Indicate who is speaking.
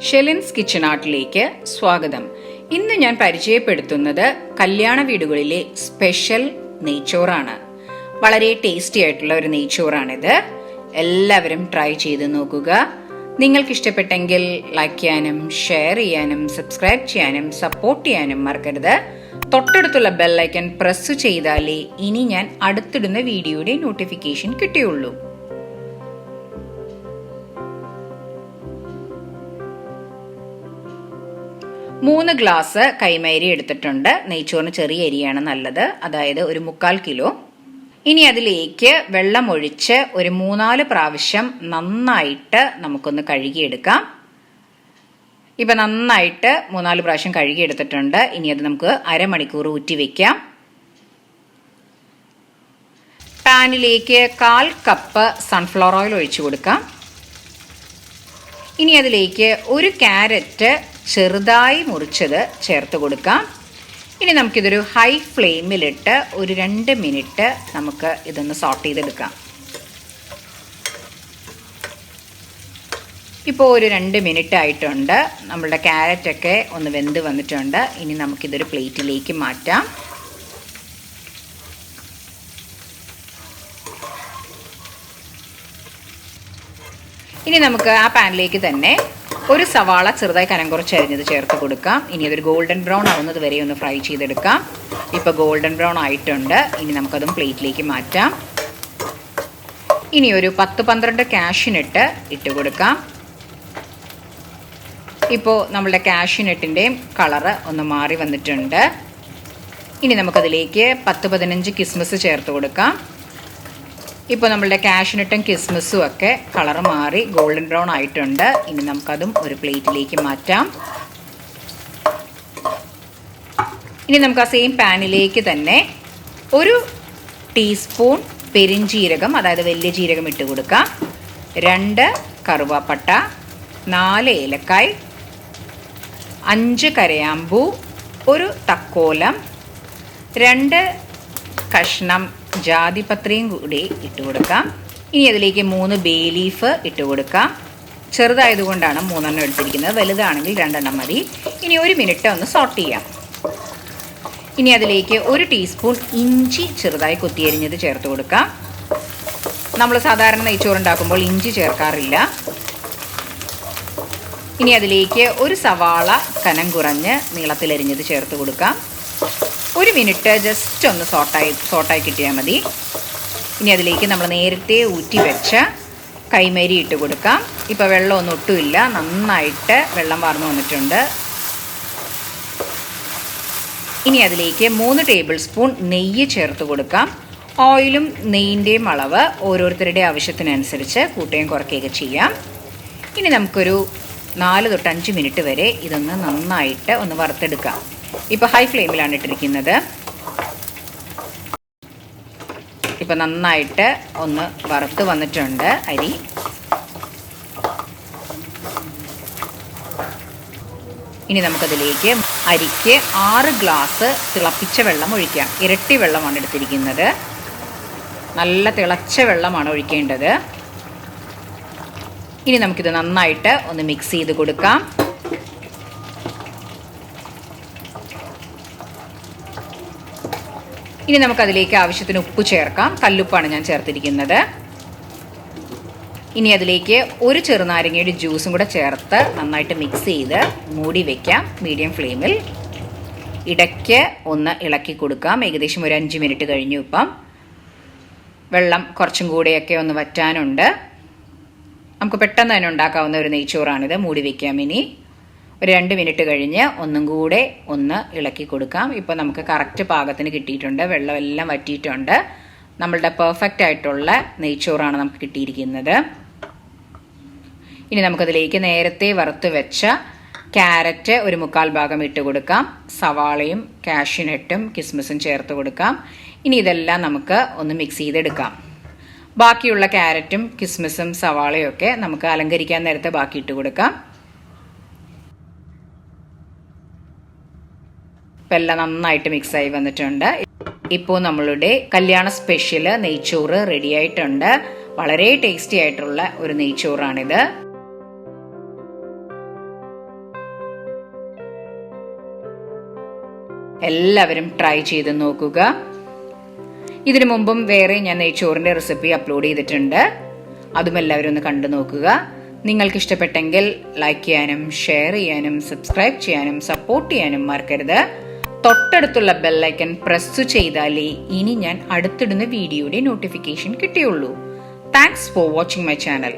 Speaker 1: ഷെലിൻസ് kitchen ആർട്ടിലേക്ക് സ്വാഗതം. ഇന്ന് ഞാൻ പരിചയപ്പെടുത്തുന്നത് കല്യാണ വീടുകളിലെ സ്പെഷ്യൽ നെയ്ച്ചോറാണ്. വളരെ ടേസ്റ്റി ആയിട്ടുള്ള ഒരു നെയ്ച്ചോറാണിത്. എല്ലാവരും ട്രൈ ചെയ്ത് നോക്കുക. നിങ്ങൾക്ക് ഇഷ്ടപ്പെട്ടെങ്കിൽ ലൈക്ക് ചെയ്യാനും ഷെയർ ചെയ്യാനും സബ്സ്ക്രൈബ് ചെയ്യാനും സപ്പോർട്ട് ചെയ്യാനും മറക്കരുത്. തൊട്ടടുത്തുള്ള ബെൽ ഐക്കൺ പ്രസ് ചെയ്താലേ ഇനി ഞാൻ അടുത്തിടുന്ന വീഡിയോയുടെ നോട്ടിഫിക്കേഷൻ കിട്ടുകയുള്ളൂ. മൂന്ന് ഗ്ലാസ് കൈമ അരി എടുത്തിട്ടുണ്ട്. നെയ്ച്ചോറിന് ചെറിയ അരിയാണ് നല്ലത്, അതായത് ഒരു 3/4 കിലോ. ഇനി അതിലേക്ക് വെള്ളം ഒഴിച്ച് ഒരു 3-4 പ്രാവശ്യം നന്നായിട്ട് നമുക്കൊന്ന് കഴുകിയെടുക്കാം. ഇപ്പൊ നന്നായിട്ട് 3-4 പ്രാവശ്യം കഴുകിയെടുത്തിട്ടുണ്ട്. ഇനി അത് നമുക്ക് അരമണിക്കൂർ ഊറ്റി വെക്കാം. പാനിലേക്ക് 1/4 കപ്പ് സൺഫ്ലവർ ഓയിൽ ഒഴിച്ചു കൊടുക്കാം. ഇനി അതിലേക്ക് ഒരു ക്യാരറ്റ് ചെറുതായി മുറിച്ചത് ചേർത്ത് കൊടുക്കാം. ഇനി നമുക്കിതൊരു ഹൈ ഫ്ലെയിമിലിട്ട് ഒരു 2 മിനിറ്റ് നമുക്ക് ഇതൊന്ന് സോട്ട് ചെയ്തെടുക്കാം. ഇപ്പോൾ ഒരു 2 മിനിറ്റ് ആയിട്ടുണ്ട്. നമ്മളുടെ ക്യാരറ്റൊക്കെ ഒന്ന് വെന്ത് വന്നിട്ടുണ്ട്. ഇനി നമുക്കിതൊരു പ്ലേറ്റിലേക്ക് മാറ്റാം. ഇനി നമുക്ക് ആ പാനിലേക്ക് തന്നെ ഒരു സവാള ചെറുതായി കനം കുറച്ച് അരിഞ്ഞത് ചേർത്ത് കൊടുക്കാം. ഇനി അതൊരു ഗോൾഡൻ ബ്രൗൺ ആവുന്നത് വരെ ഒന്ന് ഫ്രൈ ചെയ്തെടുക്കാം. ഇപ്പോൾ ഗോൾഡൻ ബ്രൗൺ ആയിട്ടുണ്ട്. ഇനി നമുക്കതും പ്ലേറ്റിലേക്ക് മാറ്റാം. ഇനി ഒരു 10-12 കാഷ്യൂനട്ട് ഇട്ട് കൊടുക്കാം. ഇപ്പോൾ നമ്മളുടെ കാഷ്യൂനട്ടിൻ്റെയും കളറ് ഒന്ന് മാറി വന്നിട്ടുണ്ട്. ഇനി നമുക്കതിലേക്ക് 10-15 കിസ്മിസ് ചേർത്ത് കൊടുക്കാം. ഇപ്പോൾ നമ്മളുടെ കാഷ്യൂനട്ടും കിസ്മിസും ഒക്കെ കളർ മാറി ഗോൾഡൻ ബ്രൗൺ ആയിട്ടുണ്ട്. ഇനി നമുക്കതും ഒരു പ്ലേറ്റിലേക്ക് മാറ്റാം. ഇനി നമുക്ക് ആ സെയിം പാനിലേക്ക് തന്നെ ഒരു ടീസ്പൂൺ പെരിഞ്ജീരകം, അതായത് വലിയ ജീരകം ഇട്ട് കൊടുക്കാം. 2 കറുവാപ്പട്ട, 4 ഏലക്കായ്, 5 കരയാമ്പൂ, ഒരു തക്കോലം, 2 കഷ്ണം ജാതിപത്രിയും കൂടി ഇട്ട് കൊടുക്കാം. ഇനി അതിലേക്ക് 3 ബേ ലീഫ് ഇട്ട് കൊടുക്കാം. ചെറുതായതുകൊണ്ടാണ് 3 എടുത്തിരിക്കുന്നത്, വലുതാണെങ്കിൽ 2 മതി. ഇനി 1 മിനിറ്റ് ഒന്ന് സോട്ട് ചെയ്യാം. ഇനി അതിലേക്ക് 1 ടീസ്പൂൺ ഇഞ്ചി ചെറുതായി കൊത്തിയരിഞ്ഞത് ചേർത്ത് കൊടുക്കാം. നമ്മൾ സാധാരണ നെയ്ച്ചോറുണ്ടാക്കുമ്പോൾ ഇഞ്ചി ചേർക്കാറില്ല. ഇനി അതിലേക്ക് 1 സവാള കനം കുറഞ്ഞ് നീളത്തിലരിഞ്ഞത് ചേർത്ത് കൊടുക്കാം. 1 മിനിറ്റ് ജസ്റ്റ് ഒന്ന് സോട്ടായി കിട്ടിയാൽ മതി. ഇനി അതിലേക്ക് നമ്മൾ നേരത്തെ ഊറ്റി വെച്ച കൈമരി ഇട്ട് കൊടുക്കാം. ഇപ്പോൾ വെള്ളമൊന്നും ഒട്ടുമില്ല, നന്നായിട്ട് വെള്ളം വാർന്നു വന്നിട്ടുണ്ട്. ഇനി അതിലേക്ക് 3 ടേബിൾ സ്പൂൺ നെയ്യ് ചേർത്ത് കൊടുക്കാം. ഓയിലും നെയ്യിൻ്റെയും അളവ് ഓരോരുത്തരുടെ ആവശ്യത്തിനനുസരിച്ച് കൂട്ടുകയും കുറയ്ക്കുകയൊക്കെ ചെയ്യാം. ഇനി നമുക്കൊരു 4-5 മിനിറ്റ് വരെ ഇതൊന്ന് നന്നായിട്ട് ഒന്ന് വറുത്തെടുക്കാം. ഇപ്പോൾ ഹൈ ഫ്ലെയിമിലാണ് ഇട്ടിരിക്കുന്നത്. ഇപ്പോൾ നന്നായിട്ട് ഒന്ന് വറുത്ത് വന്നിട്ടുണ്ട് അരി. ഇനി നമുക്കതിലേക്ക് അരിക്ക് 6 ഗ്ലാസ് തിളപ്പിച്ച വെള്ളം ഒഴിക്കാം. ഇരട്ടി വെള്ളമാണ് എടുത്തിരിക്കുന്നത്. നല്ല തിളച്ച വെള്ളമാണ് ഒഴിക്കേണ്ടത്. ഇനി നമുക്കിത് നന്നായിട്ട് ഒന്ന് മിക്സ് ചെയ്ത് കൊടുക്കാം. ഇനി നമുക്കതിലേക്ക് ആവശ്യത്തിന് ഉപ്പ് ചേർക്കാം. കല്ലുപ്പാണ് ഞാൻ ചേർത്തിരിക്കുന്നത്. ഇനി അതിലേക്ക് 1 ചെറുനാരങ്ങയുടെ ജ്യൂസും കൂടെ ചേർത്ത് നന്നായിട്ട് മിക്സ് ചെയ്ത് മൂടി വയ്ക്കാം മീഡിയം ഫ്ലെയിമിൽ. ഇടയ്ക്ക് ഒന്ന് ഇളക്കി കൊടുക്കാം. ഏകദേശം ഒരു 5 മിനിറ്റ് കഴിഞ്ഞു. ഇപ്പം വെള്ളം കുറച്ചും കൂടെയൊക്കെ ഒന്ന് വറ്റാനുണ്ട്. നമുക്ക് പെട്ടെന്ന് തന്നെ ഉണ്ടാക്കാവുന്ന ഒരു നെയ്ച്ചോറാണിത്. മൂടി വയ്ക്കാം. ഇനി ഒരു 2 മിനിറ്റ് കഴിഞ്ഞ് ഒന്നും കൂടെ ഒന്ന് ഇളക്കി കൊടുക്കാം. ഇപ്പോൾ നമുക്ക് കറക്റ്റ് പാകത്തിന് കിട്ടിയിട്ടുണ്ട്. വെള്ളമെല്ലാം വറ്റിയിട്ടുണ്ട്. നമ്മളുടെ പെർഫെക്റ്റ് ആയിട്ടുള്ള നെയ്ച്ചോറാണ് നമുക്ക് കിട്ടിയിരിക്കുന്നത്. ഇനി നമുക്കതിലേക്ക് നേരത്തെ വറുത്ത് വെച്ച ക്യാരറ്റ് ഒരു 3/4 ഭാഗം ഇട്ട് കൊടുക്കാം. സവാളയും കാഷ്യൂനട്ടും കിസ്മിസും ചേർത്ത് കൊടുക്കാം. ഇനി ഇതെല്ലാം നമുക്ക് ഒന്ന് മിക്സ് ചെയ്തെടുക്കാം. ബാക്കിയുള്ള ക്യാരറ്റും കിസ്മിസും സവാളയും ഒക്കെ നമുക്ക് അലങ്കരിക്കാൻ നേരത്തെ ബാക്കി ഇട്ട് കൊടുക്കാം. ഇപ്പം എല്ലാം നന്നായിട്ട് മിക്സായി വന്നിട്ടുണ്ട്. ഇപ്പോൾ നമ്മളുടെ കല്യാണ സ്പെഷ്യൽ നെയ്ച്ചോറ് റെഡി ആയിട്ടുണ്ട്. വളരെ ടേസ്റ്റി ആയിട്ടുള്ള ഒരു നെയ്ച്ചോറാണിത്. എല്ലാവരും ട്രൈ ചെയ്ത് നോക്കുക. ഇതിനു മുമ്പും വേറെ ഞാൻ നെയ്ച്ചോറിന്റെ റെസിപ്പി അപ്ലോഡ് ചെയ്തിട്ടുണ്ട്. അതും എല്ലാവരും ഒന്ന് കണ്ടു നോക്കുക. നിങ്ങൾക്ക് ഇഷ്ടപ്പെട്ടെങ്കിൽ ലൈക്ക് ചെയ്യാനും ഷെയർ ചെയ്യാനും സബ്സ്ക്രൈബ് ചെയ്യാനും സപ്പോർട്ട് ചെയ്യാനും മറക്കരുത്. തൊട്ടടുത്തുള്ള ബെല്ലൈക്കൺ പ്രസ് ചെയ്താലേ ഇനി ഞാൻ അടുത്തിടുന്ന വീഡിയോയുടെ നോട്ടിഫിക്കേഷൻ കിട്ടിയുള്ളൂ. Thanks for watching my channel.